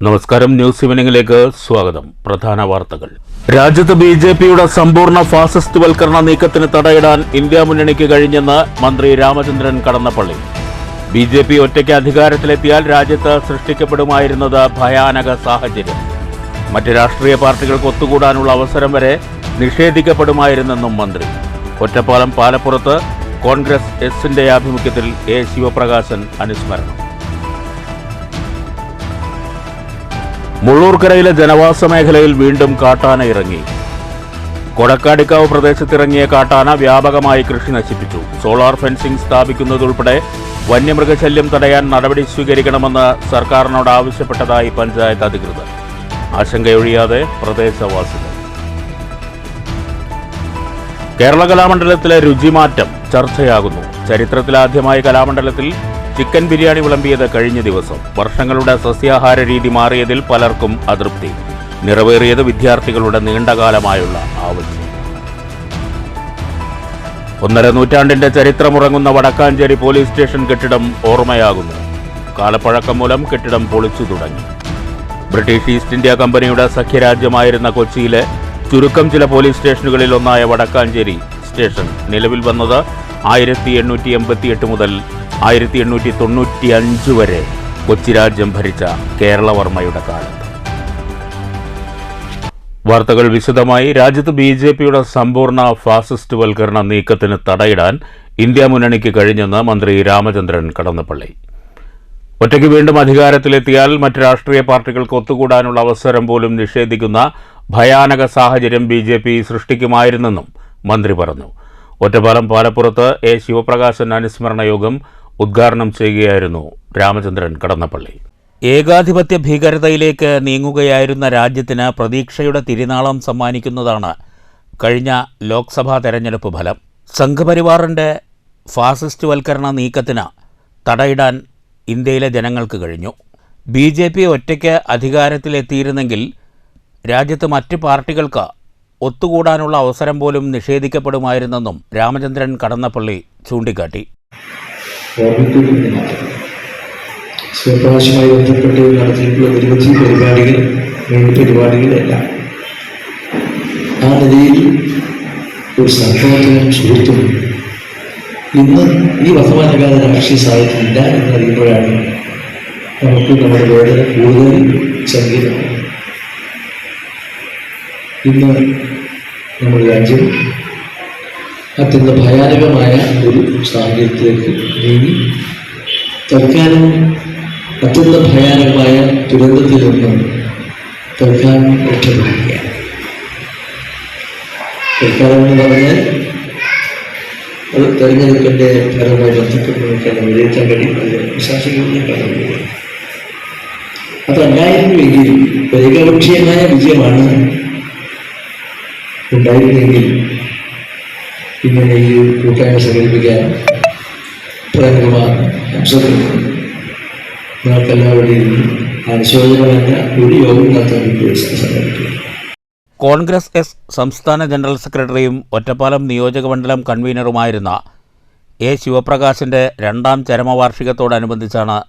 നമസ്കാരം, ന്യൂസ് ഈവനിംഗിലേക്ക് സ്വാഗതം. പ്രധാന വാർത്തകൾ. രാജ്യത്ത് ബിജെപിയുടെ സമ്പൂർണ്ണ ഫാസിസ്റ്റ് വൽക്കരണ നീക്കത്തിന് തടയിടാൻ ഇന്ത്യ മുന്നണിക്ക് കഴിഞ്ഞെന്ന് മന്ത്രി രാമചന്ദ്രൻ കടന്നപ്പള്ളി. ബിജെപി ഒറ്റയ്ക്ക് അധികാരത്തിലെത്തിയാൽ രാജ്യത്ത് സൃഷ്ടിക്കപ്പെടുമായിരുന്നത് ഭയാനക സാഹചര്യം. മറ്റ് രാഷ്ട്രീയ പാർട്ടികൾക്ക് ഒത്തുകൂടാനുള്ള അവസരം വരെ നിഷേധിക്കപ്പെടുമായിരുന്നെന്നും മന്ത്രി. ഒറ്റപ്പാലം പാലപ്പുറത്ത് കോൺഗ്രസ് എസിന്റെ ആഭിമുഖ്യത്തിൽ എ ശിവപ്രകാശൻ അനുസ്മരണം. മുള്ളൂർക്കരയിലെ ജനവാസ മേഖലയിൽ വീണ്ടും കാട്ടാന ഇറങ്ങി. കൊടക്കാടിക്കാവ് പ്രദേശത്തിറങ്ങിയ കാട്ടാന വ്യാപകമായി കൃഷി നശിപ്പിച്ചു. സോളാർ ഫെൻസിംഗ് സ്ഥാപിക്കുന്നതുൾപ്പെടെ വന്യമൃഗശല്യം തടയാൻ നടപടി സ്വീകരിക്കണമെന്ന് സർക്കാരിനോട് ആവശ്യപ്പെട്ടതായി പഞ്ചായത്ത് അധികൃതർ. ആശങ്കയൊഴിയാതെ പ്രദേശവാസികൾ. കേരള കലാമണ്ഡലത്തിലെ രുചിമാറ്റം ചർച്ചയാകുന്നു. ചരിത്രത്തിലാദ്യമായി കലാമണ്ഡലത്തിൽ ചിക്കൻ ബിരിയാണി വിളമ്പിയത് കഴിഞ്ഞ ദിവസം. വർഷങ്ങളുടെ സസ്യാഹാര രീതി മാറിയതിൽ പലർക്കും അതൃപ്തി. നിറവേറിയത് വിദ്യാർത്ഥികളുടെ നീണ്ടകാലമായുള്ള ആവശ്യം. 1.5 നൂറ്റാണ്ടിന്റെ ചരിത്രമുറങ്ങുന്ന വടക്കാഞ്ചേരി പോലീസ് സ്റ്റേഷൻ കെട്ടിടം ഓർമ്മയാകുന്നു. കാലപ്പഴക്കം മൂലം കെട്ടിടം പൊളിച്ചു തുടങ്ങി. ബ്രിട്ടീഷ് ഈസ്റ്റ് ഇന്ത്യ കമ്പനിയുടെ സഖ്യരാജ്യമായിരുന്ന കൊച്ചിയിലെ ചുരുക്കം ചില പോലീസ് സ്റ്റേഷനുകളിൽ ഒന്നായ വടക്കാഞ്ചേരി സ്റ്റേഷൻ നിലവിൽ വന്നത് 1888 മുതൽ 1895 വരെ കൊച്ചി രാജ്യം ഭരിച്ച കേരളവർമ്മയുടെ കാലത്ത്. വാർത്തകൾ വിശദമായി. രാജ്യത്ത് ബിജെപിയുടെ സമ്പൂർണ്ണ ഫാസിസ്റ്റ് വൽക്കരണ നീക്കത്തിന് തടയിടാൻ ഇന്ത്യ മുന്നണിക്ക് കഴിഞ്ഞെന്ന് മന്ത്രി രാമചന്ദ്രൻ കടന്നപ്പള്ളി. ഒറ്റയ്ക്ക് വീണ്ടും അധികാരത്തിലെത്തിയാൽ മറ്റ് രാഷ്ട്രീയ പാർട്ടികൾക്ക് ഒത്തുകൂടാനുള്ള അവസരം പോലും നിഷേധിക്കുന്ന ഭയാനക സാഹചര്യം ബിജെപി സൃഷ്ടിക്കുമായിരുന്നെന്നും മന്ത്രി പറഞ്ഞു. ഒറ്റപ്പാലം പാലപ്പുറത്ത് എ ശിവപ്രകാശൻ അനുസ്മരണ യോഗം ഉദ്ഘാടനം ചെയ്യുകയായിരുന്നു രാമചന്ദ്രൻ കടന്നപ്പള്ളി. ഏകാധിപത്യ ഭീകരതയിലേക്ക് നീങ്ങുകയായിരുന്ന രാജ്യത്തിന് പ്രതീക്ഷയുടെ തിരുനാളം സമ്മാനിക്കുന്നതാണ് കഴിഞ്ഞ ലോക്സഭാ തെരഞ്ഞെടുപ്പ് ഫലം. സംഘപരിവാറിൻ്റെ ഫാസിസ്റ്റ് വൽക്കരണ നീക്കത്തിന് തടയിടാൻ ഇന്ത്യയിലെ ജനങ്ങൾക്ക് കഴിഞ്ഞു. ബിജെപി ഒറ്റയ്ക്ക് അധികാരത്തിലെത്തിയിരുന്നെങ്കിൽ രാജ്യത്ത് മറ്റ് പാർട്ടികൾക്ക് ഒത്തുകൂടാനുള്ള അവസരം പോലും നിഷേധിക്കപ്പെടുമായിരുന്നെന്നും രാമചന്ദ്രൻ കടന്നപ്പള്ളി ചൂണ്ടിക്കാട്ടി. ശിവപ്രകാശുമായി ബന്ധപ്പെട്ട് നടത്തിയിട്ടുള്ള നിരവധി പരിപാടികളെല്ലാം ആ നിലയിൽ ഒരു സഹോദരനും സുഹൃത്തും ഇന്ന് ഈ വർത്തമാനകാല രാഷ്ട്രീയ സാഹിത്യമില്ല എന്നറിയുമ്പോഴാണ് നമുക്ക് നമ്മുടെ വേദന കൂടുതൽ സംഗീതമാണ്. ഇന്ന് നമ്മുടെ രാജ്യം അത്യന്ത ഭയാനകമായ ഒരു സാഹചര്യത്തിലേക്ക് നീങ്ങി തൽക്കാലം അത്യന്ത ഭയാനകമായ ദുരന്തത്തിൽ നിന്നും തൽക്കാലം രക്ഷപ്പെടുകയാണ്. തൽക്കാലം എന്ന് പറഞ്ഞാൽ അത് തെരഞ്ഞെടുപ്പിൻ്റെ ഫലവുമായി ബന്ധപ്പെട്ട് നോക്കാൻ വിലയിരുത്താൻ കഴിയും. അത് വിശ്വാസികളുടെ കടന്നുപോകും. അതല്ലായിരുന്നുവെങ്കിൽ ഏകപക്ഷീയമായ വിജയമാണ് ഉണ്ടായിരുന്നെങ്കിൽ ഇങ്ങനെ ഈ കൂട്ടായ്മ സംഘടിപ്പിക്കാൻ പ്രേമകുമാർ നമുക്കെല്ലാവരുടെയും അനുശോചനമായ ഒരു യോഗം നടത്താൻ സംഘടിപ്പിക്കുക. കോൺഗ്രസ് എസ് സംസ്ഥാന ജനറൽ സെക്രട്ടറിയും ഒറ്റപ്പാലം നിയോജകമണ്ഡലം കൺവീനറുമായിരുന്ന എ ശിവപ്രകാശിൻ്റെ 2ാം ചരമവാർഷികത്തോടനുബന്ധിച്ചാണ്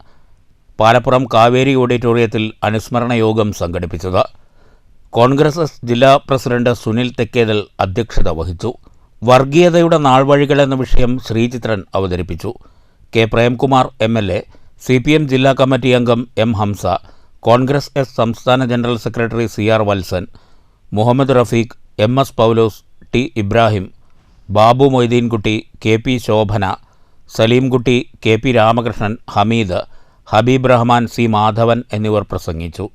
പാലപ്പുറം കാവേരി ഓഡിറ്റോറിയത്തിൽ അനുസ്മരണ യോഗം സംഘടിപ്പിച്ചത്. കോൺഗ്രസ് എസ് ജില്ലാ പ്രസിഡന്റ് സുനിൽ തെക്കേതൽ അധ്യക്ഷത വഹിച്ചു. വർഗീയതയുടെ നാൾവഴികൾ എന്ന വിഷയം ശ്രീചിത്രൻ അവതരിപ്പിച്ചു. കെ പ്രേംകുമാർ MLA, CPM ജില്ലാ കമ്മിറ്റി അംഗം M ഹംസ, കോൺഗ്രസ് എസ് സംസ്ഥാന general secretary CR Valsan, Muhammad Rafeeq, MS Paulose, T Ibrahim, Babu Moideenkutty, KP Shobhana, Salimkutty, KP Ramakrishnan, Hameed, Habeeb Rahman, C Madhavan എന്നിവർ പ്രസംഗിച്ചു.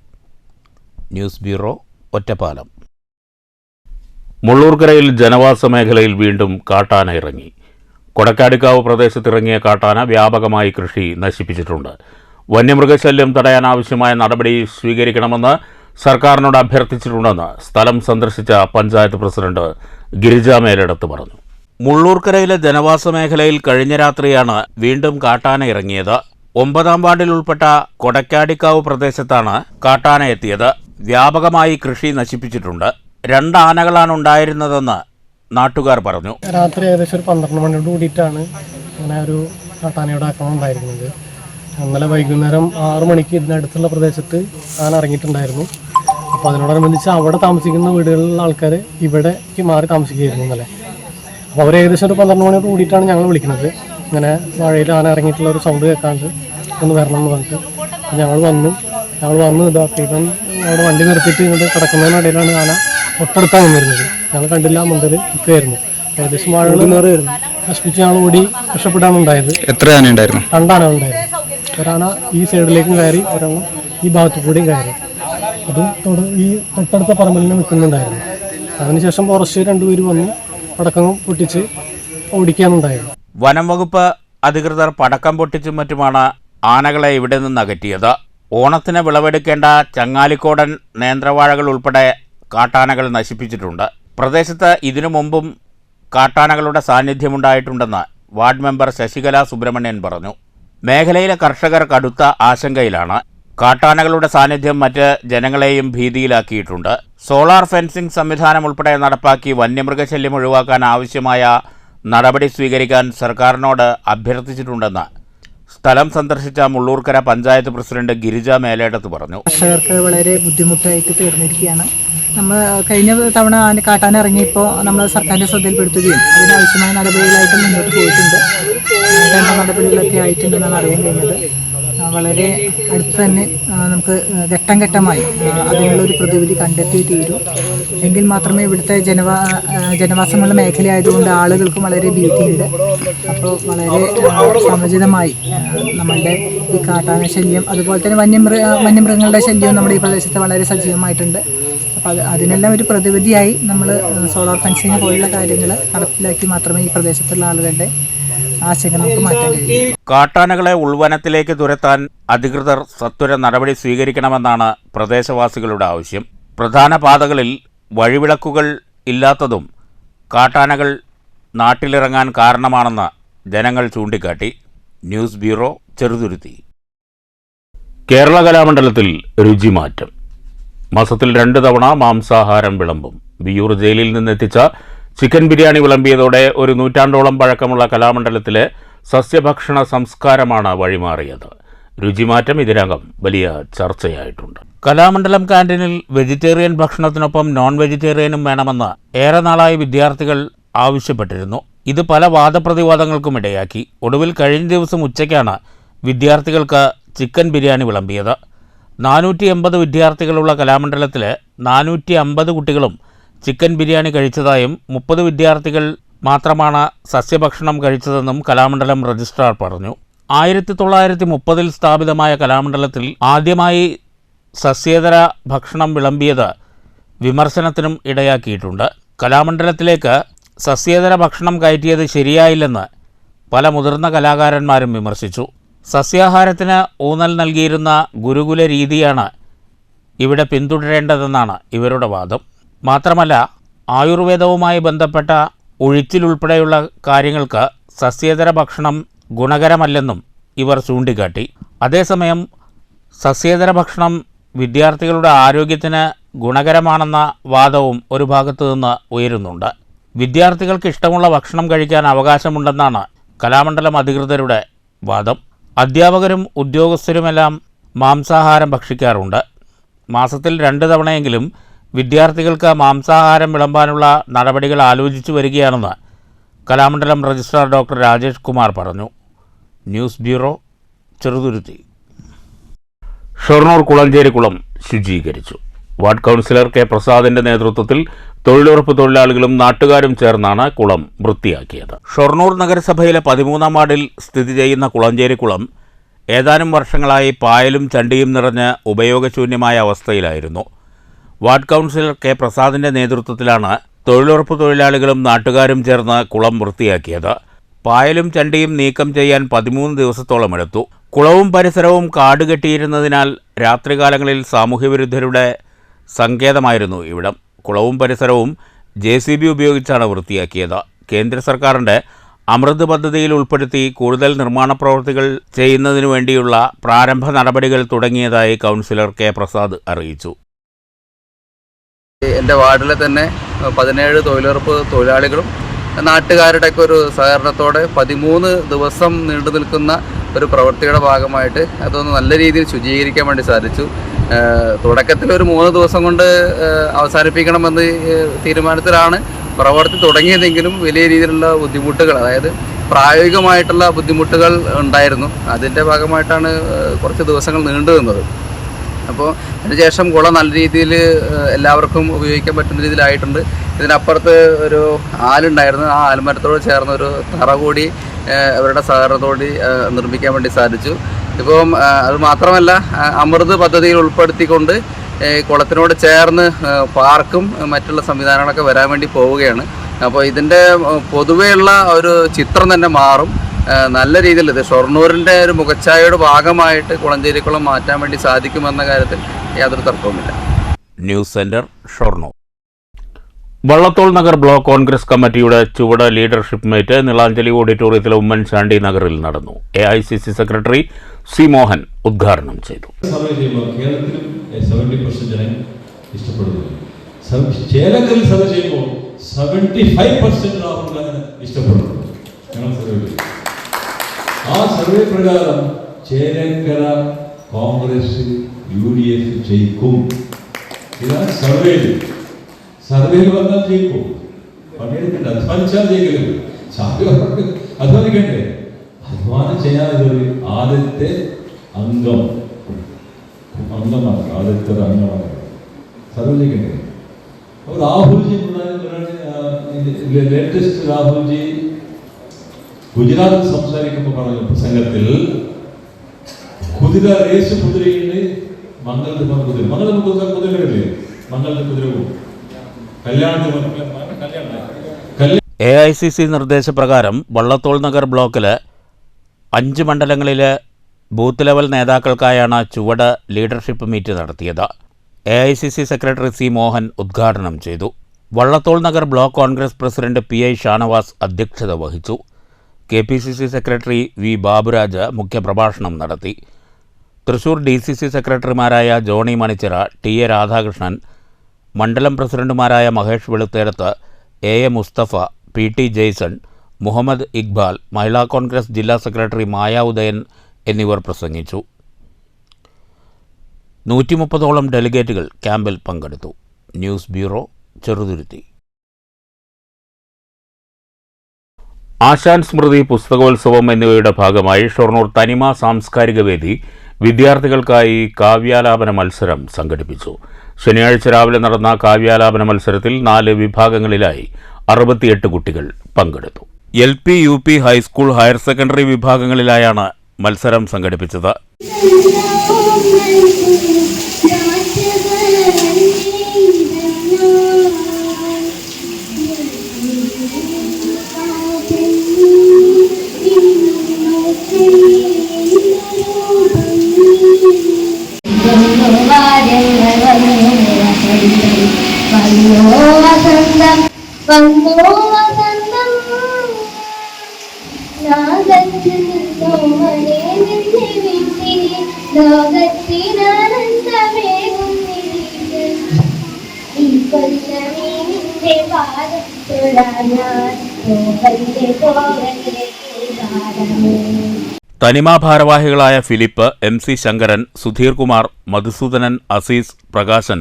News bureau, Ottapalam. മുള്ളൂർക്കരയിൽ ജനവാസ മേഖലയിൽ വീണ്ടും കാട്ടാന ഇറങ്ങി. കൊടക്കാടിക്കാവ് പ്രദേശത്തിറങ്ങിയ കാട്ടാന വ്യാപകമായി കൃഷി നശിപ്പിച്ചിട്ടുണ്ട്. വന്യമൃഗശല്യം തടയാൻ ആവശ്യമായ നടപടി സ്വീകരിക്കണമെന്ന് സർക്കാരിനോട് അഭ്യർത്ഥിച്ചിട്ടുണ്ടെന്ന് സ്ഥലം സന്ദർശിച്ച പഞ്ചായത്ത് പ്രസിഡന്റ് ഗിരിജ മേലെടുത്ത് പറഞ്ഞു. മുള്ളൂർക്കരയിലെ ജനവാസ മേഖലയിൽ കഴിഞ്ഞ രാത്രിയാണ് വീണ്ടും കാട്ടാന ഇറങ്ങിയത്. 9ാം വാർഡിൽ ഉൾപ്പെട്ട കൊടക്കാടിക്കാവ് പ്രദേശത്താണ് കാട്ടാന എത്തിയത്. വ്യാപകമായി കൃഷി നശിപ്പിച്ചിട്ടുണ്ട്. 2 ആനകളാണ് ഉണ്ടായിരുന്നതെന്ന് നാട്ടുകാർ പറഞ്ഞു. രാത്രി ഏകദേശം ഒരു 12 മണിയോട് കൂടിയിട്ടാണ് അങ്ങനെ ഒരു കാട്ടാനയുടെ ആക്രമണം ഉണ്ടായിരിക്കുന്നത്. ഇന്നലെ വൈകുന്നേരം 6 മണിക്ക് ഇതിനടുത്തുള്ള പ്രദേശത്ത് ആന ഇറങ്ങിയിട്ടുണ്ടായിരുന്നു. അപ്പോൾ അതിനോടനുബന്ധിച്ച് അവിടെ താമസിക്കുന്ന വീടുകളിലുള്ള ആൾക്കാർ ഇവിടേക്ക് മാറി താമസിക്കുകയായിരുന്നു ഇന്നലെ. അപ്പോൾ അവർ ഏകദേശം ഒരു 12 മണിയോട് കൂടിയിട്ടാണ് ഞങ്ങൾ വിളിക്കുന്നത്. ഇങ്ങനെ വാഴയിൽ ആന ഇറങ്ങിയിട്ടുള്ള ഒരു സൗണ്ട് കേൾക്കാണ്ട് ഒന്ന് വരണം എന്ന് പറഞ്ഞിട്ട് ഞങ്ങൾ വന്നു ഇതാക്കിയപ്പം അവിടെ വണ്ടി നിർത്തിയിട്ട് ഇങ്ങോട്ട് കിടക്കുന്നതിനിടയിലാണ് ആന തൊട്ടടുത്താണ് വന്നിരുന്നത്. ഞങ്ങൾ കണ്ടില്ല, മുതൽ ഒക്കെ ആയിരുന്നു. ഏകദേശം വാഴകൾ നശിപ്പിച്ച് ഞങ്ങൾ ഓടി രക്ഷപ്പെടാനുണ്ടായത്. എത്ര ആന ഉണ്ടായിരുന്നു? 2 ആന ഉണ്ടായിരുന്നു. ഒരാന ഈ സൈഡിലേക്കും കയറി, ഒരെണ്ണം ഈ ഭാഗത്തു കൂടിയും കയറി. അതും ഈ തൊട്ടടുത്ത പറമ്പിൽ നിന്ന് നിൽക്കുന്നുണ്ടായിരുന്നു. അതിനുശേഷം ഫോറസ്റ്റ് 2 പേര് വന്ന് പടക്കം പൊട്ടിച്ച് ഓടിക്കാനുണ്ടായിരുന്നു. വനം വകുപ്പ് അധികൃതർ പടക്കം പൊട്ടിച്ചും മറ്റുമാണ് ആനകളെ ഇവിടെ നിന്ന് അകറ്റിയത്. ഓണത്തിന് വിളവെടുക്കേണ്ട ചങ്ങാലിക്കോടൻ നേന്ത്രവാഴകൾ ഉൾപ്പെടെ കാട്ടാനകൾ നശിപ്പിച്ചിട്ടുണ്ട്. പ്രദേശത്ത് ഇതിനു മുമ്പും കാട്ടാനകളുടെ സാന്നിധ്യമുണ്ടായിട്ടുണ്ടെന്ന് വാർഡ് മെമ്പർ ശശികല സുബ്രഹ്മണ്യൻ പറഞ്ഞു. മേഖലയിലെ കർഷകർ കടുത്ത ആശങ്കയിലാണ്. കാട്ടാനകളുടെ സാന്നിധ്യം മറ്റ് ജനങ്ങളെയും ഭീതിയിലാക്കിയിട്ടുണ്ട്. സോളാർ ഫെൻസിംഗ് സംവിധാനം ഉൾപ്പെടെ നടപ്പാക്കി വന്യമൃഗശല്യം ഒഴിവാക്കാൻ ആവശ്യമായ നടപടി സ്വീകരിക്കാൻ സർക്കാരിനോട് അഭ്യർത്ഥിച്ചിട്ടുണ്ടെന്ന് സ്ഥലം സന്ദർശിച്ച മുള്ളൂർക്കര പഞ്ചായത്ത് പ്രസിഡന്റ് ഗിരിജ മേലേടത്ത് പറഞ്ഞു. കർഷകർക്ക് വളരെ ബുദ്ധിമുട്ടായിട്ട് തീർന്നിരിക്കുകയാണ്. നമ്മൾ കഴിഞ്ഞ തവണ കാട്ടാൻ ഇറങ്ങിയപ്പോൾ നമ്മൾ സർക്കാരിൻ്റെ ശ്രദ്ധയിൽപ്പെടുത്തുകയും അതിനാവശ്യമായ നടപടികളായിട്ട് മുന്നോട്ട് പോയിട്ടുണ്ട്. 2 നടപടികളൊക്കെ ആയിട്ടുണ്ടെന്നാണ് അറിയാൻ കഴിഞ്ഞത്. വളരെ അടുത്ത് തന്നെ നമുക്ക് ഘട്ടം ഘട്ടമായി അതിനുള്ളൊരു പ്രതിവിധി കണ്ടെത്തി തീരും. എങ്കിൽ മാത്രമേ ഇവിടുത്തെ ജനവാസമുള്ള മേഖലയായതുകൊണ്ട് ആളുകൾക്കും വളരെ ഭീതിയുണ്ട്. അപ്പോൾ വളരെ സമുചിതമായി നമ്മളുടെ ഈ കാട്ടാന ശല്യം, അതുപോലെ തന്നെ വന്യമൃഗങ്ങളുടെ ശല്യവും നമ്മുടെ ഈ പ്രദേശത്ത് വളരെ സജീവമായിട്ടുണ്ട്. അപ്പോൾ അതിനെല്ലാം ഒരു പ്രതിവിധിയായി നമ്മൾ സോളാർ ഫെൻസിങ് പോലുള്ള കാര്യങ്ങൾ നടപ്പിലാക്കി മാത്രമേ ഈ പ്രദേശത്തുള്ള ആളുകളുടെ ആശങ്ക നമുക്ക് മാറ്റാൻ കഴിയും. കാട്ടാനകളെ ഉൾവനത്തിലേക്ക് തുരത്താൻ അധികൃതർ സത്വര നടപടി സ്വീകരിക്കണമെന്നാണ് പ്രദേശവാസികളുടെ ആവശ്യം. പ്രധാന പാതകളിൽ വഴിവിളക്കുകൾ ഇല്ലാത്തതും കാട്ടാനകൾ നാട്ടിലിറങ്ങാൻ കാരണമാണെന്ന് ജനങ്ങൾ ചൂണ്ടിക്കാട്ടി. News bureau, Cheruthuruthy. കേരള കലാമണ്ഡലത്തിൽ രുചിമാറ്റം. മാസത്തിൽ 2 തവണ മാംസാഹാരം വിളമ്പും. വിയ്യൂർ ജയിലിൽ നിന്നെത്തിച്ച ചിക്കൻ ബിരിയാണി വിളമ്പിയതോടെ ഒരു നൂറ്റാണ്ടോളം പഴക്കമുള്ള കലാമണ്ഡലത്തിലെ സസ്യഭക്ഷണ സംസ്കാരമാണ് വഴിമാറിയത്. രുചിമാറ്റം ഇതിനകം വലിയ ചർച്ചയായിട്ടുണ്ട്. കലാമണ്ഡലം ക്യാൻറ്റീനിൽ വെജിറ്റേറിയൻ ഭക്ഷണത്തിനൊപ്പം നോൺ വെജിറ്റേറിയനും വേണമെന്ന് ഏറെ നാളായി വിദ്യാർത്ഥികൾ ആവശ്യപ്പെട്ടിരുന്നു. ഇത് പല വാദപ്രതിവാദങ്ങൾക്കും ഇടയാക്കി. ഒടുവിൽ കഴിഞ്ഞ ദിവസം ഉച്ചയ്ക്കാണ് വിദ്യാർത്ഥികൾക്ക് ചിക്കൻ ബിരിയാണി വിളമ്പിയത്. 480 വിദ്യാർത്ഥികളുള്ള കലാമണ്ഡലത്തിലെ 450 കുട്ടികളും ചിക്കൻ ബിരിയാണി കഴിച്ചതായും 30 വിദ്യാർത്ഥികൾ മാത്രമാണ് സസ്യഭക്ഷണം കഴിച്ചതെന്നും കലാമണ്ഡലം രജിസ്ട്രാർ പറഞ്ഞു. 1930-ൽ സ്ഥാപിതമായ കലാമണ്ഡലത്തിൽ ആദ്യമായി സസ്യേതര ഭക്ഷണം വിളമ്പിയത് വിമർശനത്തിനും ഇടയാക്കിയിട്ടുണ്ട്. കലാമണ്ഡലത്തിലേക്ക് സസ്യേതര ഭക്ഷണം കയറ്റിയത് ശരിയായില്ലെന്ന് പല മുതിർന്ന കലാകാരന്മാരും വിമർശിച്ചു. സസ്യാഹാരത്തിന് ഊന്നൽ നൽകിയിരുന്ന ഗുരുകുല രീതിയാണ് ഇവിടെ പിന്തുടരേണ്ടതെന്നാണ് ഇവരുടെ വാദം. മാത്രമല്ല, ആയുർവേദവുമായി ബന്ധപ്പെട്ട ഒഴിച്ചിലുൾപ്പെടെയുള്ള കാര്യങ്ങൾക്ക് സസ്യേതര ഭക്ഷണം ഗുണകരമല്ലെന്നും ഇവർ ചൂണ്ടിക്കാട്ടി. അതേസമയം സസ്യേതര ഭക്ഷണം വിദ്യാർത്ഥികളുടെ ആരോഗ്യത്തിന് ഗുണകരമാണെന്ന വാദവും ഒരു ഭാഗത്തു നിന്ന് ഉയരുന്നുണ്ട്. വിദ്യാർത്ഥികൾക്ക് ഇഷ്ടമുള്ള ഭക്ഷണം കഴിക്കാൻ അവകാശമുണ്ടെന്നാണ് കലാമണ്ഡലം അധികൃതരുടെ വാദം. അധ്യാപകരും ഉദ്യോഗസ്ഥരുമെല്ലാം മാംസാഹാരം ഭക്ഷിക്കാറുണ്ട്. മാസത്തിൽ 2 തവണയെങ്കിലും വിദ്യാർത്ഥികൾക്ക് മാംസാഹാരം വിളമ്പാനുള്ള നടപടികൾ ആലോചിച്ചു വരികയാണെന്ന് കലാമണ്ഡലം രജിസ്ട്രാർ ഡോക്ടർ രാജേഷ് കുമാർ പറഞ്ഞു. News bureau, Cheruthuruthy. ഷൊർണൂർ കുളഞ്ചേരി കുളം ശുചീകരിച്ചു. വാർഡ് കൗൺസിലർ കെ പ്രസാദിന്റെ നേതൃത്വത്തിൽ തൊഴിലുറപ്പ് തൊഴിലാളികളും നാട്ടുകാരും ചേർന്നാണ് കുളം വൃത്തിയാക്കിയത്. ഷൊർണൂർ നഗരസഭയിലെ 13-ാം വാർഡിൽ സ്ഥിതി ചെയ്യുന്ന കുളഞ്ചേരി കുളം ഏതാനും വർഷങ്ങളായി പായലും ചണ്ടിയും നിറഞ്ഞ് ഉപയോഗശൂന്യമായ അവസ്ഥയിലായിരുന്നു. വാർഡ് കൗൺസിലർ കെ പ്രസാദിന്റെ നേതൃത്വത്തിലാണ് തൊഴിലുറപ്പ് തൊഴിലാളികളും നാട്ടുകാരും ചേർന്ന് കുളം വൃത്തിയാക്കിയത്. പായലും ചണ്ടിയും നീക്കം ചെയ്യാൻ 13 ദിവസത്തോളം എടുത്തു. കുളവും പരിസരവും കാടുകെട്ടിയിരുന്നതിനാൽ രാത്രികാലങ്ങളിൽ സാമൂഹ്യവിരുദ്ധരുടെ സങ്കേതമായിരുന്നു ഇവിടം. കുളവും പരിസരവും JCB ഉപയോഗിച്ചാണ് വൃത്തിയാക്കിയത്. കേന്ദ്ര സർക്കാരിൻ്റെ അമൃത് പദ്ധതിയിൽ ഉൾപ്പെടുത്തി കൂടുതൽ നിർമ്മാണ പ്രവൃത്തികൾ ചെയ്യുന്നതിനു വേണ്ടിയുള്ള പ്രാരംഭ നടപടികൾ തുടങ്ങിയതായി കൗൺസിലർ കെ പ്രസാദ് അറിയിച്ചു. എൻ്റെ വാർഡിലെ തന്നെ 17 തൊഴിലുറപ്പ് തൊഴിലാളികളും നാട്ടുകാരുടെയൊക്കെ ഒരു സഹകരണത്തോടെ 13 ദിവസം നീണ്ടു നിൽക്കുന്ന ഒരു പ്രവൃത്തിയുടെ ഭാഗമായിട്ട് അതൊന്ന് നല്ല രീതിയിൽ ശുചീകരിക്കാൻ വേണ്ടി സാധിച്ചു. തുടക്കത്തിൽ ഒരു 3 ദിവസം കൊണ്ട് അവസാനിപ്പിക്കണമെന്ന് തീരുമാനത്തിലാണ് പ്രവൃത്തി തുടങ്ങിയതെങ്കിലും വലിയ രീതിയിലുള്ള ബുദ്ധിമുട്ടുകൾ, അതായത് പ്രായോഗികമായിട്ടുള്ള ബുദ്ധിമുട്ടുകൾ ഉണ്ടായിരുന്നു. അതിൻ്റെ ഭാഗമായിട്ടാണ് കുറച്ച് ദിവസങ്ങൾ നീണ്ടു നിന്നത്. അപ്പോൾ അതിനുശേഷം കുളം നല്ല രീതിയിൽ എല്ലാവർക്കും ഉപയോഗിക്കാൻ പറ്റുന്ന രീതിയിലായിട്ടുണ്ട്. ഇതിനപ്പുറത്ത് ഒരു ആലുണ്ടായിരുന്നു. ആ ആൽമരത്തോട് ചേർന്ന ഒരു തറ കൂടി അവരുടെ സഹകരണത്തോടെ നിർമ്മിക്കാൻ വേണ്ടി സാധിച്ചു. ഇപ്പം അത് മാത്രമല്ല, അമൃത് പദ്ധതിയിൽ ഉൾപ്പെടുത്തിക്കൊണ്ട് കുളത്തിനോട് ചേർന്ന് പാർക്കും മറ്റുള്ള സംവിധാനങ്ങളൊക്കെ വരാൻ വേണ്ടി പോവുകയാണ്. അപ്പോൾ ഇതിൻ്റെ പൊതുവെയുള്ള ഒരു ചിത്രം തന്നെ മാറും. നല്ല രീതിയിൽ ഇത് ഷൊർണൂരിൻ്റെ ഒരു മുഖച്ഛായയുടെ ഭാഗമായിട്ട് കുളഞ്ചേരിക്കുളം മാറ്റാൻ വേണ്ടി സാധിക്കുമെന്ന കാര്യത്തിൽ യാതൊരു തർക്കവുമില്ല. News centre, Shoranur. Vallathol Nagar block Congress കമ്മിറ്റിയുടെ ചുവട് ലീഡർഷിപ്പ് മീറ്റ് നീളാഞ്ജലി ഓഡിറ്റോറിയത്തിലെ ഉമ്മൻചാണ്ടി നഗറിൽ നടന്നു. AICC സെക്രട്ടറി സി മോഹൻ ഉദ്ഘാടനം ചെയ്തു. കേരളത്തിലും 70% ജനം ഇഷ്ടപ്പെടുന്നു. ചേലക്കറിൽ സർവേ ചെയ്യുമ്പോൾ 75% രാഹുൽ ഇഷ്ടപ്പെടുന്നു. ഞങ്ങൾ സർവേ ആ സർവേ പ്രകാരം ചേലക്കര കോൺഗ്രസ് UDF ജയിക്കും. ഇതാണ് സർവേയിൽ വന്നാൽ ജയിക്കും. പണിയെടുക്കണ്ട, അധ്വാനിച്ചാൽ ജയിക്കരുത്. അധ്വാനിക്കണ്ടേ? അധ്വാനം ചെയ്യാതെ ആദ്യത്തെ അംഗമാണ്, ആദ്യത്തെ അംഗമാണ് സർവേ ജയിക്കണ്ടേ? അപ്പോൾ രാഹുൽജി ലേറ്റസ്റ്റ് രാഹുൽജി ഗുജറാത്തിൽ സംസാരിക്കുമ്പോൾ പറഞ്ഞ പ്രസംഗത്തിൽ കുതിര റേസ് കുതിരയുണ്ട്, മംഗളത്തിൽ കുതിര, കുതിരകളില്ലേ, മംഗളത്തിൽ കുതിര പോകും, AICC നിർദ്ദേശപ്രകാരം വള്ളത്തോൾ നഗർ ബ്ലോക്കില് 5 മണ്ഡലങ്ങളിലെ ബൂത്ത് ലെവൽ നേതാക്കൾക്കായാണ് ചുവട് ലീഡർഷിപ്പ് മീറ്റ് നടത്തിയത്. AICC സെക്രട്ടറി സി മോഹൻ ഉദ്ഘാടനം ചെയ്തു. Vallathol Nagar block Congress president PI Shanavas അധ്യക്ഷത വഹിച്ചു. KPCC സെക്രട്ടറി V ബാബുരാജ് മുഖ്യപ്രഭാഷണം നടത്തി. തൃശൂർ DCC സെക്രട്ടറിമാരായ ജോണി മണിച്ചിറ, TA രാധാകൃഷ്ണൻ, മണ്ഡലം പ്രസിഡന്റുമാരായ മഹേഷ് വെളുത്തേടത്ത്, AA മുസ്തഫ, PT ജെയ്സൺ, മുഹമ്മദ് ഇക്ബാൽ, മഹിളാ കോൺഗ്രസ് ജില്ലാ സെക്രട്ടറി മായ ഉദയൻ എന്നിവർ പ്രസംഗിച്ചു. 130ഓളം ഡെലിഗേറ്റുകൾ ക്യാമ്പിൽ പങ്കെടുത്തു. News bureau, Cheruthuruthy. ആശാൻ സ്മൃതി പുസ്തകോത്സവം എന്നിവയുടെ ഭാഗമായി ഷൊർണൂർ തനിമ സാംസ്കാരിക വേദി വിദ്യാർത്ഥികൾക്കായി കാവ്യാലാപന മത്സരം സംഘടിപ്പിച്ചു. ശനിയാഴ്ച രാവിലെ നടന്ന കാവ്യാലാപന മത്സരത്തിൽ 4 വിഭാഗങ്ങളിലായി 68 കുട്ടികൾ പങ്കെടുത്തു. LP, UP, high school, higher secondary വിഭാഗങ്ങളിലായാണ് മത്സരം സംഘടിപ്പിച്ചത്. തനിമ ഭാരവാഹികളായ Philip, MC Sankaran, Sudheer Kumar, Madhusoodanan, Azeez, Prakashan,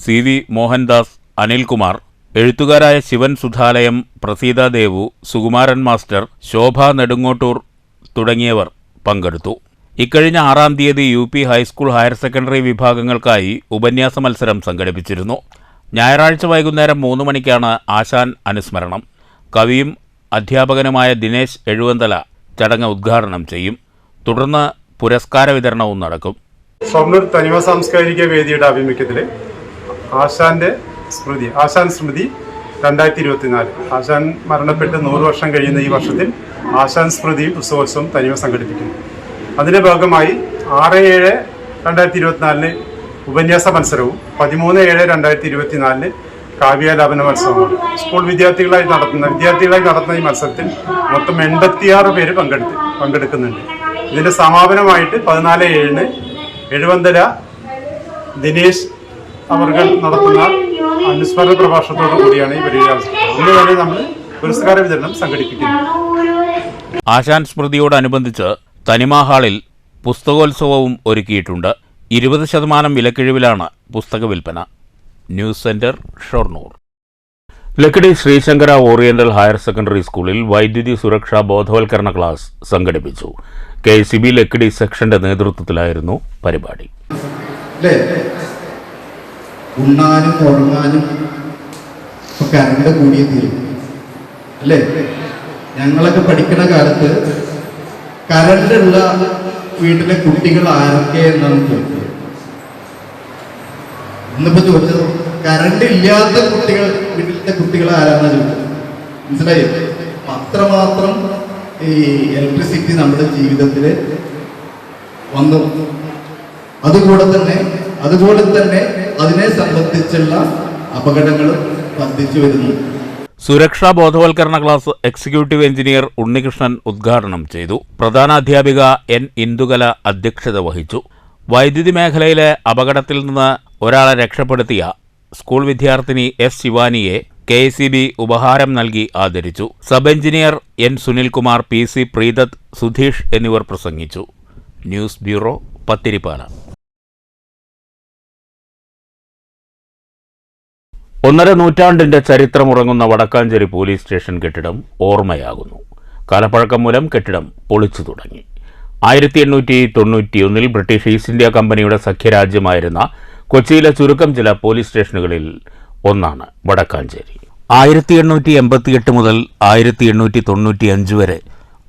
CV Mohandas, Anilkumar, എഴുത്തുകാരായ ശിവൻ സുധാലയം, പ്രസീത ദേവു, സുകുമാരൻ മാസ്റ്റർ, ശോഭ നെടുങ്ങോട്ടൂർ തുടങ്ങിയവർ പങ്കെടുത്തു. ഇക്കഴിഞ്ഞ 6-ാം തീയതി UP, ഹൈസ്കൂൾ, ഹയർ സെക്കൻഡറി വിഭാഗങ്ങൾക്കായി ഉപന്യാസ മത്സരം സംഘടിപ്പിച്ചിരുന്നു. ഞായറാഴ്ച വൈകുന്നേരം 3 മണിക്കാണ് ആശാൻ അനുസ്മരണം. കവിയും അധ്യാപകനുമായ ദിനേശ് എഴുവന്തല ചടങ്ങ് ഉദ്ഘാടനം ചെയ്യും. തുടർന്ന് പുരസ്കാര വിതരണവും നടക്കും. ഷൊർണൂർ തനിമ സാംസ്കാരിക വേദിയുടെ ആഭിമുഖ്യത്തിൽ ആശാൻ സ്മൃതി 2024 ആശാൻ മരണപ്പെട്ട് 100 വർഷം കഴിയുന്ന ഈ വർഷത്തിൽ ആശാൻ സ്മൃതി ഉത്സവോത്സവം തനിമ സംഘടിപ്പിക്കുന്നു. അതിന്റെ ഭാഗമായി 6/7/2024 ഉപന്യാസ മത്സരവും 13/7/2024 കാവ്യാലാപന മത്സരവുമാണ്. സ്കൂൾ വിദ്യാർത്ഥികളായി നടത്തുന്ന ഈ മത്സരത്തിൽ മൊത്തം 86 പേര് പങ്കെടുക്കുന്നുണ്ട്. ഇതിന്റെ സമാപനമായിട്ട് 14/7 എഴുവന്തല ദിനേശ് അവർ നടത്തുന്ന അനുസ്മരണ പ്രഭാഷണത്തോടു കൂടിയാണ് ഈ പരിപാടി. ഇന്ന് തന്നെ നമ്മൾ പുരസ്കാര വിതരണം സംഘടിപ്പിക്കുന്നു. ആശാൻ സ്മൃതിയോടനുബന്ധിച്ച് തനിമ ഹാളിൽ പുസ്തകോത്സവവും ഒരുക്കിയിട്ടുണ്ട്. 20% വിലക്കിഴിവിലാണ് പുസ്തക വിൽപ്പന. News centre, Shoranur. Lakkidi Sreesankara oriental higher secondary സ്കൂളിൽ വൈദ്യുതി സുരക്ഷാ ബോധവൽക്കരണ ക്ലാസ് സംഘടിപ്പിച്ചു. KCB ലക്കിടി സെക്ഷന്റെ നേതൃത്വത്തിലായിരുന്നു പരിപാടി. ഉണ്ണാനും ഉറങ്ങാനും കറണ്ട് കൂടിയ തീരും അല്ലേ? ഞങ്ങളൊക്കെ പഠിക്കുന്ന കാലത്ത് കറണ്ടുള്ള വീട്ടിലെ കുട്ടികൾ ആരൊക്കെ എന്നാണ് ചോദിച്ചത്. ഇന്നിപ്പോ ചോദിച്ചത് കറണ്ട് ഇല്ലാത്ത കുട്ടികൾ, വീട്ടിലത്തെ കുട്ടികൾ ആരാന്നാ ചോദിച്ചത്. മനസ്സിലായി? അത്രമാത്രം ഈ ഇലക്ട്രിസിറ്റി നമ്മുടെ ജീവിതത്തിൽ വന്നു. അതുപോലെ തന്നെ അതിനെ സംബന്ധിച്ചുള്ള അപകടങ്ങൾ വർദ്ധിച്ചു വരുന്നു. സുരക്ഷാ ബോധവൽക്കരണ ക്ലാസ് എക്സിക്യൂട്ടീവ് എഞ്ചിനീയർ ഉണ്ണികൃഷ്ണൻ ഉദ്ഘാടനം ചെയ്തു. പ്രധാനാധ്യാപിക N. ഇന്ദുകല അധ്യക്ഷത വഹിച്ചു. വൈദ്യുതി മേഖലയിലെ അപകടത്തിൽ നിന്ന് ഒരാളെ രക്ഷപ്പെടുത്തിയ സ്കൂൾ വിദ്യാർത്ഥിനി S. ശിവാനിയെ KCB ഉപഹാരം നൽകി ആദരിച്ചു. Sub engineer N. Sunilkumar, PC Preethath, Sudheesh എന്നിവർ പ്രസംഗിച്ചു. News bureau, Pathiripala. 1.5 നൂറ്റാണ്ടിന്റെ ചരിത്രമുറങ്ങുന്ന വടക്കാഞ്ചേരി പോലീസ് സ്റ്റേഷൻ കെട്ടിടം ഓർമ്മയാകുന്നു. കാലപ്പഴക്കം മൂലം കെട്ടിടം പൊളിച്ചു തുടങ്ങി. 1891 ബ്രിട്ടീഷ് ഈസ്റ്റ് ഇന്ത്യ കമ്പനിയുടെ സഖ്യരാജ്യമായിരുന്ന കൊച്ചിയിലെ ചുരുക്കം ചില പോലീസ് സ്റ്റേഷനുകളിൽ ഒന്നാണ് വടക്കാഞ്ചേരി. 1888 മുതൽ 1895 വരെ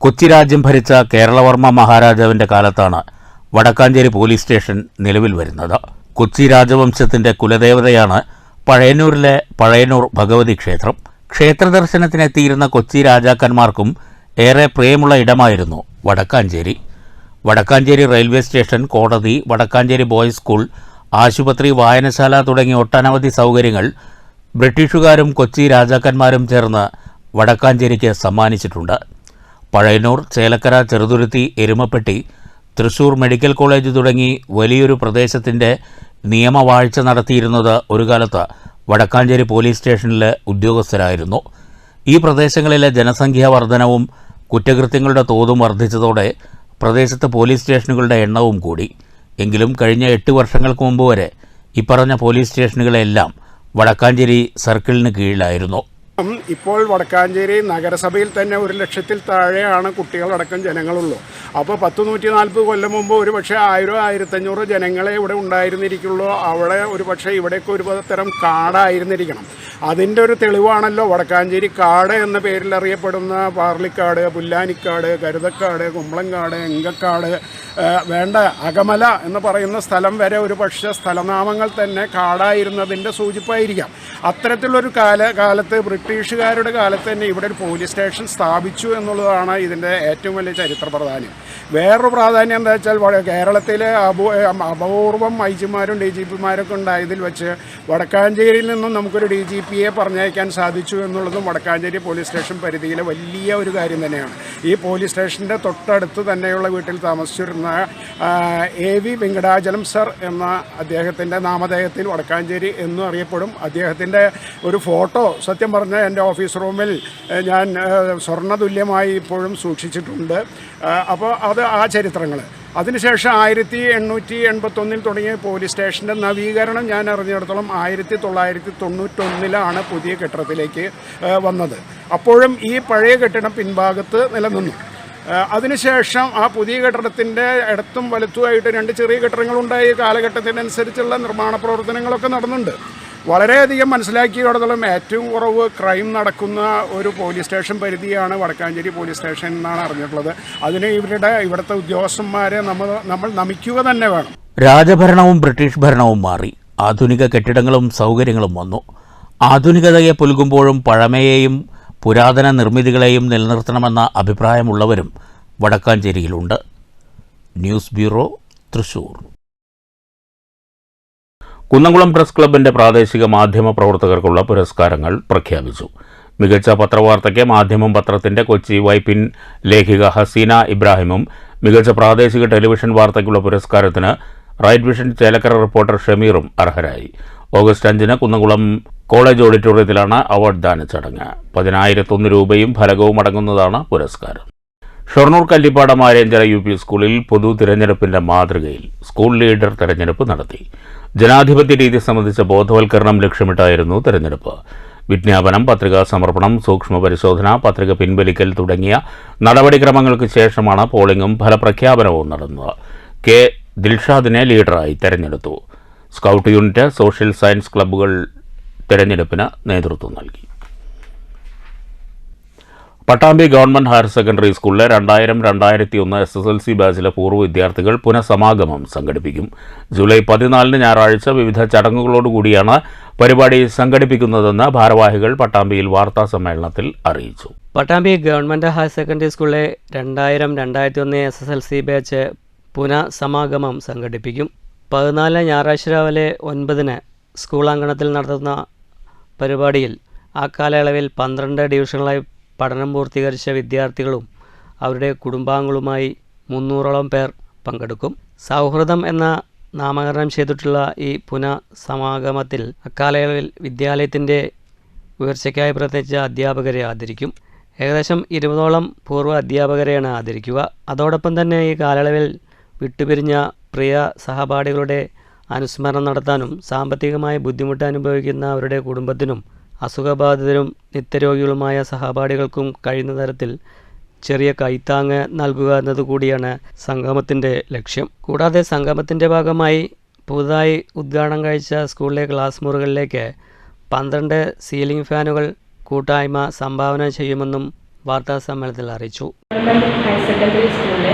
കൊച്ചി രാജ്യം ഭരിച്ച കേരളവർമ്മ മഹാരാജാവിന്റെ കാലത്താണ് വടക്കാഞ്ചേരി പോലീസ് സ്റ്റേഷൻ നിലവിൽ വരുന്നത്. കൊച്ചി രാജവംശത്തിന്റെ കുലദേവതയാണ് പഴയന്നൂരിലെ പഴയന്നൂർ ഭഗവതി ക്ഷേത്രം. ക്ഷേത്രദർശനത്തിനെത്തിയിരുന്ന കൊച്ചി രാജാക്കന്മാർക്കും ഏറെ പ്രിയമുള്ള ഇടമായിരുന്നു വടക്കാഞ്ചേരി. വടക്കാഞ്ചേരി റെയിൽവേ സ്റ്റേഷൻ, കോടതി, വടക്കാഞ്ചേരി ബോയ്സ് സ്കൂൾ, ആശുപത്രി, വായനശാല തുടങ്ങിയ ഒട്ടനവധി സൗകര്യങ്ങൾ ബ്രിട്ടീഷുകാരും കൊച്ചി രാജാക്കന്മാരും ചേർന്ന് വടക്കാഞ്ചേരിക്ക് സമ്മാനിച്ചിട്ടുണ്ട്. പഴയന്നൂർ, ചേലക്കര, ചെറുതുരുത്തി, എരുമപ്പെട്ടി, തൃശൂർ മെഡിക്കൽ കോളേജ് തുടങ്ങി വലിയൊരു പ്രദേശത്തിൻ്റെ നിയമവാഴ്ച നടത്തിയിരുന്നത് ഒരു കാലത്ത് വടക്കാഞ്ചേരി പോലീസ് സ്റ്റേഷനിലെ ഉദ്യോഗസ്ഥരായിരുന്നു. ഈ പ്രദേശങ്ങളിലെ ജനസംഖ്യാ വർധനവും കുറ്റകൃത്യങ്ങളുടെ തോതും വർദ്ധിച്ചതോടെ പ്രദേശത്ത് പോലീസ് സ്റ്റേഷനുകളുടെ എണ്ണവും കൂടി. എങ്കിലും കഴിഞ്ഞ 8 വർഷങ്ങൾക്ക് മുമ്പ് വരെ ഇപ്പറഞ്ഞ പോലീസ് സ്റ്റേഷനുകളെല്ലാം വടക്കാഞ്ചേരി സർക്കിളിന് കീഴിലായിരുന്നു. ഇപ്പോൾ വടക്കാഞ്ചേരി നഗരസഭയിൽ തന്നെ 1,00,000-ൽ താഴെയാണ് കുട്ടികളടക്കം ജനങ്ങളുള്ളൂ. അപ്പോൾ 140 കൊല്ലം മുമ്പ് ഒരു പക്ഷേ 1000-1500 ജനങ്ങളെ ഇവിടെ ഉണ്ടായിരുന്നിരിക്കുള്ളൂ. അവിടെ ഒരു പക്ഷേ ഇവിടേക്ക് ഒരു തരം കാടായിരുന്നിരിക്കണം. അതിൻ്റെ ഒരു തെളിവാണല്ലോ വടക്കാഞ്ചേരി കാട് എന്ന പേരിൽ അറിയപ്പെടുന്ന പാർലിക്കാട്, പുല്ലാനിക്കാട്, കരുതക്കാട്, കുമ്പളങ്കാട്, എങ്കക്കാട്, വേണ്ട അകമല എന്ന് പറയുന്ന സ്ഥലം വരെ ഒരു പക്ഷേ സ്ഥലനാമങ്ങൾ തന്നെ കാടായിരുന്നതിൻ്റെ സൂചിപ്പായിരിക്കാം. അത്തരത്തിലുള്ളൊരു കാലത്ത് ബ്രിട്ടീഷുകാരുടെ കാലത്ത് തന്നെ ഇവിടെ ഒരു പോലീസ് സ്റ്റേഷൻ സ്ഥാപിച്ചു എന്നുള്ളതാണ് ഇതിൻ്റെ ഏറ്റവും വലിയ ചരിത്ര പ്രാധാന്യം. വേറൊരു പ്രാധാന്യം എന്താ വെച്ചാൽ കേരളത്തിലെ അപൂർവം ഐജിമാരും DGPമാരൊക്കെ ഉണ്ടായതിൽ വെച്ച് വടക്കാഞ്ചേരിയിൽ നിന്നും നമുക്കൊരു DGPയെ പറഞ്ഞയക്കാൻ സാധിച്ചു എന്നുള്ളതും വടക്കാഞ്ചേരി പോലീസ് സ്റ്റേഷൻ പരിധിയിലെ വലിയ ഒരു കാര്യം തന്നെയാണ്. ഈ പോലീസ് സ്റ്റേഷൻ്റെ തൊട്ടടുത്ത് തന്നെയുള്ള വീട്ടിൽ താമസിച്ചിരുന്ന AV വെങ്കടാചലം സർ എന്ന അദ്ദേഹത്തിൻ്റെ നാമധേയത്തിൽ വടക്കാഞ്ചേരി എന്നും അറിയപ്പെടും. അദ്ദേഹത്തിൻ്റെ ഒരു ഫോട്ടോ സത്യം പറഞ്ഞാൽ എൻ്റെ ഓഫീസ് റൂമിൽ ഞാൻ സ്വർണ്ണതുല്യമായി ഇപ്പോഴും സൂക്ഷിച്ചിട്ടുണ്ട്. അപ്പോൾ അത് ആ ചരിത്രങ്ങൾ. അതിനുശേഷം 1881 തുടങ്ങിയ പോലീസ് സ്റ്റേഷൻ്റെ നവീകരണം ഞാൻ അറിഞ്ഞിടത്തോളം 1991 പുതിയ കെട്ടിടത്തിലേക്ക് വന്നത്. അപ്പോഴും ഈ പഴയ കെട്ടിടം പിൻഭാഗത്ത് നിലനിന്നു. അതിനുശേഷം ആ പുതിയ കെട്ടിടത്തിൻ്റെ ഇടത്തും വലത്തുമായിട്ട് 2 ചെറിയ കെട്ടിടങ്ങളുണ്ടായി. കാലഘട്ടത്തിനനുസരിച്ചുള്ള നിർമ്മാണ പ്രവർത്തനങ്ങളൊക്കെ നടന്നുണ്ട്. വളരെയധികം മനസ്സിലാക്കിയിടത്തോളം ഏറ്റവും കുറവ് ക്രൈം നടക്കുന്ന ഒരു പോലീസ് സ്റ്റേഷൻ പരിധിയാണ് വടക്കാഞ്ചേരി പോലീസ് സ്റ്റേഷൻ എന്നാണ് അറിഞ്ഞിട്ടുള്ളത്. അതിന് ഇവിടുത്തെ ഉദ്യോഗസ്ഥന്മാരെ നമ്മൾ നമിക്കുക തന്നെ വേണം. രാജഭരണവും ബ്രിട്ടീഷ് ഭരണവും മാറി. ആധുനിക കെട്ടിടങ്ങളും സൗകര്യങ്ങളും വന്നു. ആധുനികതയെ പുൽകുമ്പോഴും പഴമയെയും പുരാതന നിർമ്മിതികളെയും നിലനിർത്തണമെന്ന അഭിപ്രായമുള്ളവരും വടക്കാഞ്ചേരിയിലുണ്ട്. News bureau, Thrissur. Kunnamkulam press ക്ലബിൻ്റെ പ്രാദേശിക മാധ്യമ പ്രവർത്തകർക്കുള്ള പുരസ്കാരങ്ങൾ പ്രഖ്യാപിച്ചു. മികച്ച പത്രവാർത്തയ്ക്ക് മാധ്യമം പത്രത്തിൻ്റെ കൊച്ചി വൈപ്പിൻ ലേഖിക ഹസീന ഇബ്രാഹിമും, മികച്ച പ്രാദേശിക ടെലിവിഷൻ വാർത്തയ്ക്കുള്ള പുരസ്കാരത്തിന് റൈറ്റ് വിഷൻ ചേലക്കര റിപ്പോർട്ടർ ഷമീറും അർഹരായി. ഓഗസ്റ്റ് 5 കുന്നംകുളം കോളേജ് ഓഡിറ്റോറിയത്തിലാണ് അവാർഡ് ദാന ചടങ്ങ്. 10,001 രൂപയും ഫലകവും അടങ്ങുന്നതാണ് പുരസ്കാരം. ഷൊർണൂർ കല്ലിപ്പാട മാരേഞ്ചിറ UP സ്കൂളിൽ പൊതു തിരഞ്ഞെടുപ്പിന്റെ മാതൃകയിൽ സ്കൂൾ ലീഡർ തെരഞ്ഞെടുപ്പ് നടത്തി. ജനാധിപത്യ രീതി സംബന്ധിച്ച ബോധവൽക്കരണം ലക്ഷ്യമിട്ടായിരുന്നു തെരഞ്ഞെടുപ്പ്. വിജ്ഞാപനം, പത്രികാ സമർപ്പണം, സൂക്ഷ്മ പരിശോധന, പത്രിക പിൻവലിക്കൽ തുടങ്ങിയ നടപടിക്രമങ്ങൾക്ക് ശേഷമാണ് പോളിംഗും ഫലപ്രഖ്യാപനവും നടന്നത്. കെ ദിൽഷാദിനെ ലീഡറായി തെരഞ്ഞെടുത്തു. സ്കൗട്ട് യൂണിറ്റ്, സോഷ്യൽ സയൻസ് ക്ലബ്ബുകൾ തെരഞ്ഞെടുപ്പിന് നേതൃത്വം നൽകി. പട്ടാമ്പി ഗവൺമെന്റ് ഹയർ സെക്കൻഡറി സ്കൂളിലെ 2000-2001 SSLC ബാച്ചിലെ പൂർവ്വ വിദ്യാർത്ഥികൾ പുനഃസമാഗമം സംഘടിപ്പിക്കും. ജൂലൈ 14 ഞായറാഴ്ച വിവിധ ചടങ്ങുകളോടുകൂടിയാണ് പരിപാടി സംഘടിപ്പിക്കുന്നതെന്ന് ഭാരവാഹികൾ പട്ടാമ്പിയിൽ വാർത്താസമ്മേളനത്തിൽ അറിയിച്ചു. പട്ടാമ്പി ഗവൺമെന്റ് ഹയർ സെക്കൻഡറി സ്കൂളിലെ 2000-2001 SSLC ബാച്ച് പുനഃസമാഗമം സംഘടിപ്പിക്കും. 14 ഞായറാഴ്ച രാവിലെ 9 സ്കൂൾ അങ്കണത്തിൽ നടത്തുന്ന പരിപാടിയിൽ ആ കാലയളവിൽ 12 ഡിവിഷനുകളായി പഠനം പൂർത്തീകരിച്ച വിദ്യാർത്ഥികളും അവരുടെ കുടുംബാംഗങ്ങളുമായി 300ഓളം പേർ പങ്കെടുക്കും. സൗഹൃദം എന്ന നാമകരണം ചെയ്തിട്ടുള്ള ഈ പുനഃസമാഗമത്തിൽ അക്കാലയളവിൽ വിദ്യാലയത്തിൻ്റെ ഉയർച്ചയ്ക്കായി പ്രവർത്തിച്ച അധ്യാപകരെ ആദരിക്കും. ഏകദേശം 20ഓളം പൂർവ്വ അധ്യാപകരെയാണ് ആദരിക്കുക. അതോടൊപ്പം തന്നെ ഈ കാലയളവിൽ വിട്ടുപിരിഞ്ഞ പ്രിയ സഹപാഠികളുടെ അനുസ്മരണം നടത്താനും സാമ്പത്തികമായി ബുദ്ധിമുട്ട് അനുഭവിക്കുന്ന അവരുടെ കുടുംബത്തിനും അസുഖബാധിതരും നിത്യരോഗികളുമായ സഹപാഠികൾക്കും കഴിയുന്ന തരത്തിൽ ചെറിയ കൈത്താങ്ങ് നൽകുക എന്നതുകൂടിയാണ് സംഗമത്തിൻ്റെ ലക്ഷ്യം. കൂടാതെ സംഗമത്തിൻ്റെ ഭാഗമായി പുതുതായി ഉദ്ഘാടനം കഴിച്ച സ്കൂളിലെ ക്ലാസ് മുറികളിലേക്ക് 12 സീലിംഗ് ഫാനുകൾ കൂട്ടായ്മ സംഭാവന ചെയ്യുമെന്നും വാർത്താ സമ്മേളനത്തിൽ അറിയിച്ചു. ഹയർ സെക്കൻഡറി സ്കൂളിലെ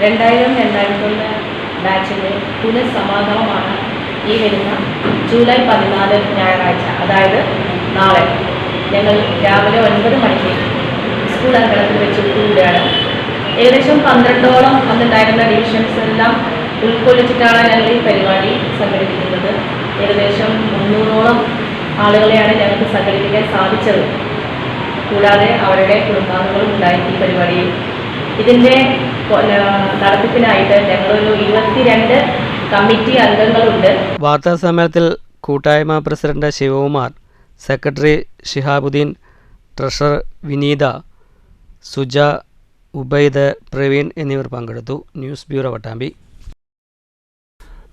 2000-2001 ബാച്ചിൻ്റെ പുനഃസമാഗമമാണ് ഈ വരുന്ന ജൂലൈ 14 ഞായറാഴ്ച, അതായത് നാളെ ഞങ്ങൾ രാവിലെ 9 മണിക്ക് സ്കൂൾ അങ്കണത്തിൽ വെച്ച് കൂടുകയാണ്. ഏകദേശം 12ഓളം അന്നുണ്ടായിരുന്ന ഡിവിഷൻസ് എല്ലാം ഉൾക്കൊള്ളിച്ചിട്ടാണ് ഞങ്ങൾ ഈ പരിപാടി സംഘടിപ്പിക്കുന്നത്. ഏകദേശം 300ഓളം ആളുകളെയാണ് ഞങ്ങൾക്ക് സംഘടിപ്പിക്കാൻ സാധിച്ചത്. കൂടാതെ അവരുടെ കുടുംബാംഗങ്ങളും ഉണ്ടായി ഈ പരിപാടിയിൽ. ഇതിൻ്റെ നടത്തിപ്പിനായിട്ട് ഞങ്ങളൊരു 22 കമ്മിറ്റി അംഗങ്ങളുണ്ട്. വാർത്താ സമ്മേളനത്തിൽ കൂട്ടായ്മ president Sivakumar, secretary Shihabuddin, treasurer Vineetha, Suja, Ubaid, Praveen എന്നിവർ പങ്കെടുത്തു. News bureau Pattambi.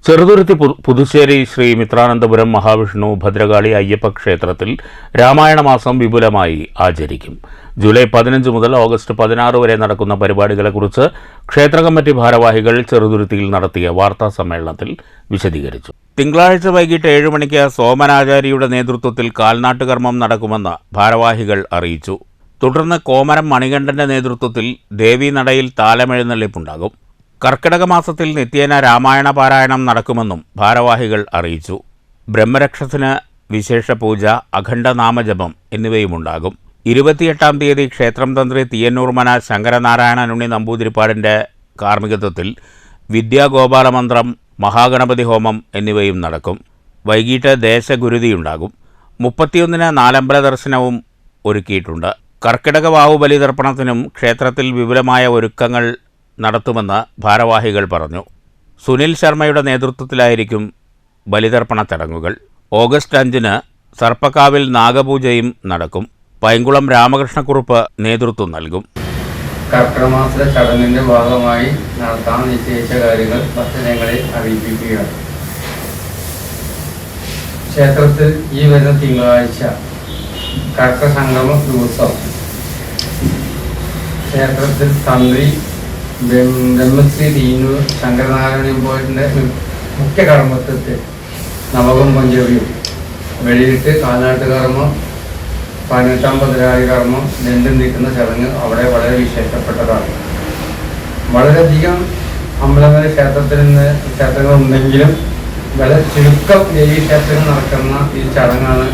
ചെറുതുരുത്തി പുതുശ്ശേരി ശ്രീ മിത്രാനന്തപുരം മഹാവിഷ്ണു ഭദ്രകാളി അയ്യപ്പ ക്ഷേത്രത്തിൽ രാമായണ മാസം വിപുലമായി ആചരിക്കും. ജൂലൈ 15 മുതൽ ഓഗസ്റ്റ് 16 വരെ നടക്കുന്ന പരിപാടികളെക്കുറിച്ച് ക്ഷേത്ര കമ്മിറ്റി ഭാരവാഹികൾ ചെറുതുരുത്തിയിൽ നടത്തിയ വാർത്താ സമ്മേളനത്തിൽ വിശദീകരിച്ചു. തിങ്കളാഴ്ച വൈകിട്ട് 7 മണിക്ക് സോമനാചാരിയുടെ നേതൃത്വത്തിൽ കാൽനാട്ടുകർമ്മം നടക്കുമെന്ന് ഭാരവാഹികൾ അറിയിച്ചു. തുടർന്ന് കോമരം മണികണ്ഠന്റെ നേതൃത്വത്തിൽ ദേവീനടയിൽ താലമെഴുന്നള്ളിപ്പുണ്ടാകും. കർക്കിടക മാസത്തിൽ നിത്യേന രാമായണ പാരായണം നടക്കുമെന്നും ഭാരവാഹികൾ അറിയിച്ചു. ബ്രഹ്മരക്ഷസിന് വിശേഷ പൂജ, അഖണ്ഡ നാമജപം എന്നിവയുമുണ്ടാകും. 28-ാം തീയതി ക്ഷേത്രം തന്ത്രി തീയന്നൂർമന ശങ്കരനാരായണനുണ്ണി നമ്പൂതിരിപ്പാടിൻ്റെ കാർമ്മികത്വത്തിൽ വിദ്യാഗോപാലമന്ത്രം, മഹാഗണപതി ഹോമം എന്നിവയും നടക്കും. വൈകിട്ട് ദേശഗുരുതിയുണ്ടാകും. 31-ന് നാലമ്പല ദർശനവും ഒരുക്കിയിട്ടുണ്ട്. കർക്കിടക വാവുബലി തർപ്പണത്തിനും ക്ഷേത്രത്തിൽ വിപുലമായ ഒരുക്കങ്ങൾ നടത്തുമെന്ന് ഭാരവാഹികൾ പറഞ്ഞു. സുനിൽ ശർമ്മയുടെ നേതൃത്വത്തിലായിരിക്കും ബലിതർപ്പണ ചടങ്ങുകൾ. ഓഗസ്റ്റ് 5-ന് സർപ്പക്കാവിൽ നാഗപൂജയും നടക്കും. പൈങ്കുളം രാമകൃഷ്ണക്കുറുപ്പ് നേതൃത്വം നൽകും. കർക്കിടമാസ ചടങ്ങിൻ്റെ ഭാഗമായി നടത്താൻ നിശ്ചയിച്ച കാര്യങ്ങൾ ഭക്തജനങ്ങളെ അറിയിപ്പിക്കുകയാണ്. ക്ഷേത്രത്തിൽ ഈ വരുന്ന തിങ്കളാഴ്ച കർക്കിടക സംഗമ ദിവസം ക്ഷേത്രത്തിൽ തന്ത്രി ബ്രഹ്മശ്രീ തീന്നൂർ ശങ്കരനാരായണൻ പോയിൻ്റെ മുഖ്യ കർമ്മത്തിൽ നവകം പഞ്ചവിയും വെളിയിട്ട് കാൽനാട്ടുകർമ്മം, 18-ാം ഭദ്രകാളി കർമ്മം, ദണ്ഡം നീക്കുന്ന ചടങ്ങ് അവിടെ വളരെ വിശേഷപ്പെട്ടതാണ്. വളരെയധികം അമ്പലങ്ങളിൽ ക്ഷേത്രങ്ങളുണ്ടെങ്കിലും വളരെ ചുരുക്കം ദേവീ ക്ഷേത്രങ്ങൾ നടക്കുന്ന ഈ ചടങ്ങാണ്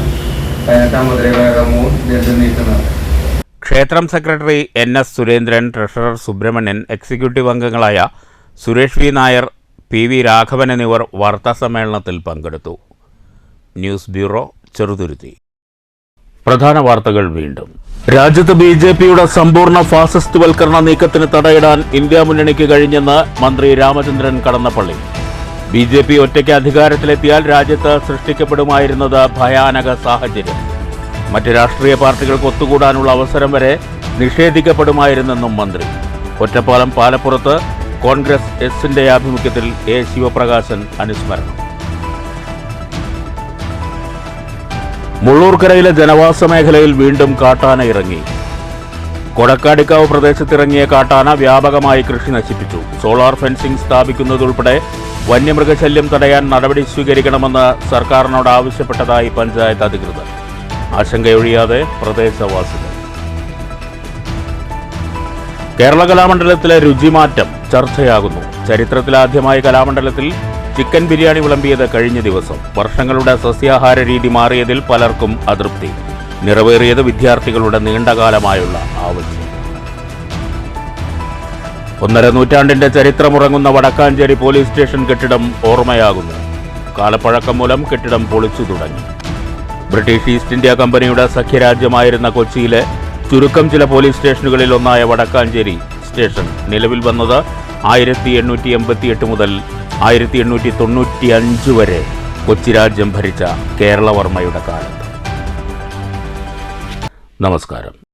18-ാം ഭദ്രകാളി കർമ്മവും ദണ്ഡം നീക്കുന്നത്. ക്ഷേത്രം secretary NS Surendran, treasurer Subramanian, executive അംഗങ്ങളായ സുരേഷ് വി നായർ, PV രാഘവൻ എന്നിവർ വാർത്താസമ്മേളനത്തിൽ പങ്കെടുത്തു. News bureau, Cheruthuruthy. പ്രധാന വാർത്തകൾ വീണ്ടും. രാജ്യത്ത് BJPയുടെ സമ്പൂർണ്ണ ഫാസിസ്റ്റ് വൽക്കരണ നീക്കത്തിന് തടയിടാൻ ഇന്ത്യ മുന്നണിക്ക് കഴിഞ്ഞെന്ന് മന്ത്രി രാമചന്ദ്രൻ കടന്നപ്പള്ളി. BJP ഒറ്റയ്ക്ക് അധികാരത്തിലെത്തിയാൽ രാജ്യത്ത് സൃഷ്ടിക്കപ്പെടുമായിരുന്നത് ഭയാനക സാഹചര്യം. മറ്റ് രാഷ്ട്രീയ പാർട്ടികൾക്ക് ഒത്തുകൂടാനുള്ള അവസരം വരെ നിഷേധിക്കപ്പെടുമായിരുന്നെന്നും മന്ത്രി. ഒറ്റപ്പാലം പാലപ്പുറത്ത് കോൺഗ്രസ് എസിന്റെ ആഭിമുഖ്യത്തിൽ A. ശിവപ്രകാശൻ അനുസ്മരണം. മുള്ളൂർക്കരയിലെ ജനവാസ മേഖലയിൽ വീണ്ടും കാട്ടാന ഇറങ്ങി. കൊടക്കാടിക്കാവ് പ്രദേശത്തിറങ്ങിയ കാട്ടാന വ്യാപകമായി കൃഷി നശിപ്പിച്ചു. സോളാർ ഫെൻസിംഗ് സ്ഥാപിക്കുന്നതുൾപ്പെടെ വന്യമൃഗശല്യം തടയാൻ നടപടി സ്വീകരിക്കണമെന്ന് സർക്കാരിനോട് ആവശ്യപ്പെട്ടതായി പഞ്ചായത്ത് അധികൃതർ. ആശങ്കയൊഴിയാതെ പ്രദേശവാസികൾ. കേരള കലാമണ്ഡലത്തിലെ രുചിമാറ്റം ചർച്ചയാകുന്നു. ചരിത്രത്തിലാദ്യമായി കലാമണ്ഡലത്തിൽ ചിക്കൻ ബിരിയാണി വിളമ്പിയത് കഴിഞ്ഞ ദിവസം. വർഷങ്ങളുടെ സസ്യാഹാര രീതി മാറിയതിൽ പലർക്കും അതൃപ്തി. നിറവേറിയത് വിദ്യാർത്ഥികളുടെ നീണ്ടകാലമായുള്ള ആവശ്യം. 1.5 നൂറ്റാണ്ടിന്റെ ചരിത്രമുറങ്ങുന്ന വടക്കാഞ്ചേരി പോലീസ് സ്റ്റേഷൻ കെട്ടിടം ഓർമ്മയാകുന്നു. കാലപ്പഴക്കം മൂലം കെട്ടിടം പൊളിച്ചു തുടങ്ങി. ബ്രിട്ടീഷ് ഈസ്റ്റ് ഇന്ത്യ കമ്പനിയുടെ സഖ്യരാജ്യമായിരുന്ന കൊച്ചിയിലെ ചുരുക്കം ചില പോലീസ് സ്റ്റേഷനുകളിൽ ഒന്നായ വടക്കാഞ്ചേരി സ്റ്റേഷൻ നിലവിൽ വന്നത് 1888 മുതൽ 1895 വരെ കൊച്ചി രാജ്യം ഭരിച്ച കേരളവർമ്മയുടെ കാലത്ത്. നമസ്കാരം.